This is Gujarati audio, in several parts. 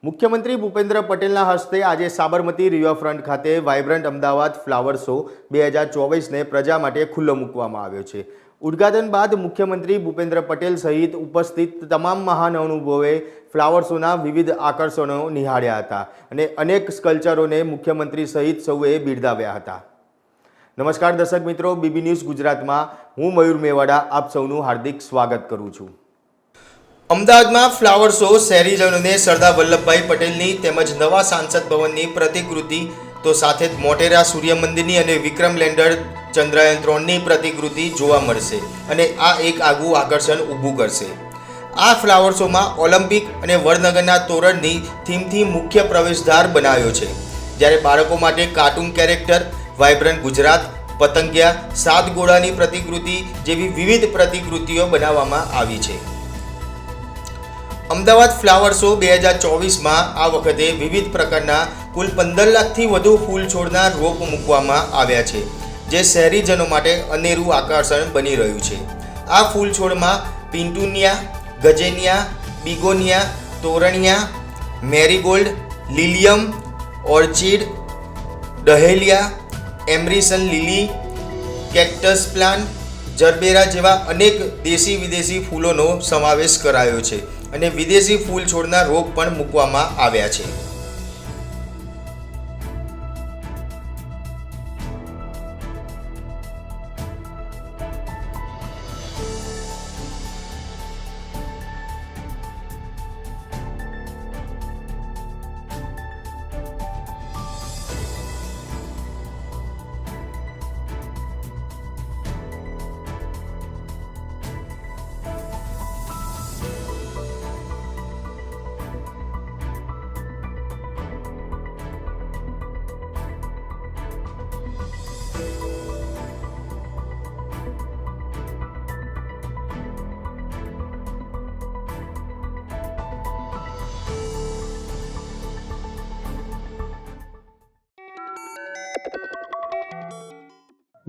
મુખ્યમંત્રી ભૂપેન્દ્ર પટેલના હસ્તે આજે સાબરમતી રિવરફ્રન્ટ ખાતે વાઇબ્રન્ટ અમદાવાદ ફ્લાવર શો 2024ને પ્રજા માટે ખુલ્લો મૂકવામાં આવ્યો છે। ઉદ્ઘાટન બાદ મુખ્યમંત્રી ભૂપેન્દ્ર પટેલ સહિત ઉપસ્થિત તમામ મહાનુભાવોએ ફ્લાવર શોના વિવિધ આકર્ષણો નિહાળ્યા હતા અને અનેક સ્કલ્પચરોને મુખ્યમંત્રી સહિત સૌએ બિરદાવ્યા હતા। નમસ્કાર દર્શક મિત્રો, બીબી ન્યૂઝ ગુજરાતમાં હું મયુર મેવાડા આપ સૌનું હાર્દિક સ્વાગત કરું છું। અમદાવાદમાં ફ્લાવર શો શહેરીજનોને સરદાર વલ્લભભાઈ પટેલની તેમજ નવા સાંસદ ભવનની પ્રતિકૃતિ તો સાથે જ મોટેરા સૂર્ય મંદિરની અને વિક્રમ લેન્ડર ચંદ્રયાન 3ની પ્રતિકૃતિ જોવા મળશે અને આ એક આગવું આકર્ષણ ઊભું કરશે। આ ફ્લાવર શોમાં ઓલિમ્પિક અને વડનગરના તોરણની થીમથી મુખ્ય પ્રવેશદ્વાર બનાવ્યો છે, જ્યારે બાળકો માટે કાર્ટૂન કેરેક્ટર, વાઇબ્રન્ટ ગુજરાત, પતંગિયા, સાત ઘોડાની પ્રતિકૃતિ જેવી વિવિધ પ્રતિકૃતિઓ બનાવવામાં આવી છે। અમદાવાદ ફ્લાવર શો 2024માં આ વખતે વિવિધ પ્રકારના કુલ 15 લાખથી વધુ ફૂલ છોડના રોપ મૂકવામાં આવ્યા છે, જે શહેરીજનો માટે અનેરું આકર્ષણ બની રહ્યું છે। આ ફૂલ છોડમાં પિન્ટુનિયા, ગજેનિયા, બિગોનિયા, તોરણિયા, મેરીગોલ્ડ, લિલિયમ, ઓર્ચિડ, ડહેલિયા, એમરિસન લીલી, કેક્ટસ પ્લાન્ટ, જરબેરા જેવા અનેક દેશી વિદેશી ફૂલોનો સમાવેશ કરાયો છે અને વિદેશી ફૂલ છોડના રોપ પણ મૂકવામાં આવ્યા છે।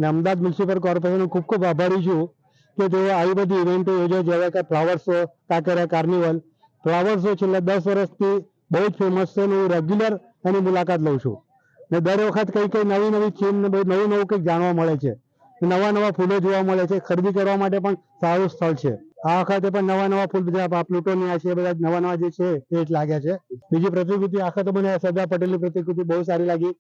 અમદાવાદ મ્યુનિસિપલ કોર્પોરેશન ખૂબ ખૂબ આભારી છું કે તેઓ આવી બધી ઇવેન્ટો યોજે, જેવા કે flower show, Kankaria carnival. Flower show છેલ્લા 10 વર્ષથી બહુ જ ફેમસ છે અને હું રેગ્યુલર એની મુલાકાત લઉં છું ને દર વખત કઈ નવી થીમ ને નવું કંઈક જાણવા મળે છે, નવા ફૂલો જોવા મળે છે, ખરીદી કરવા માટે પણ સારું સ્થળ છે। આ વખતે પણ નવા ફૂલ બધા પ્લુટોનિયા છે, બધા નવા જે છે એ જ લાગ્યા છે। બીજી પ્રતિકૃતિ આખા તો મને સરદાર પટેલની પ્રતિકૃતિ બહુ સારી લાગી।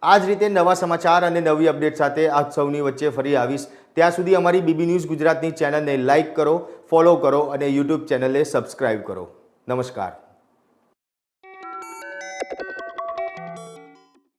આ જ રીતે નવા સમાચાર અને નવી અપડેટ સાથે આપ સૌની વચ્ચે ફરી આવીશ। ત્યાં સુધી અમારી બીબી ન્યૂઝ ગુજરાતની ચેનલને લાઇક કરો, ફોલો કરો અને યુટ્યુબ ચેનલને સબસ્ક્રાઇબ કરો। નમસ્કાર।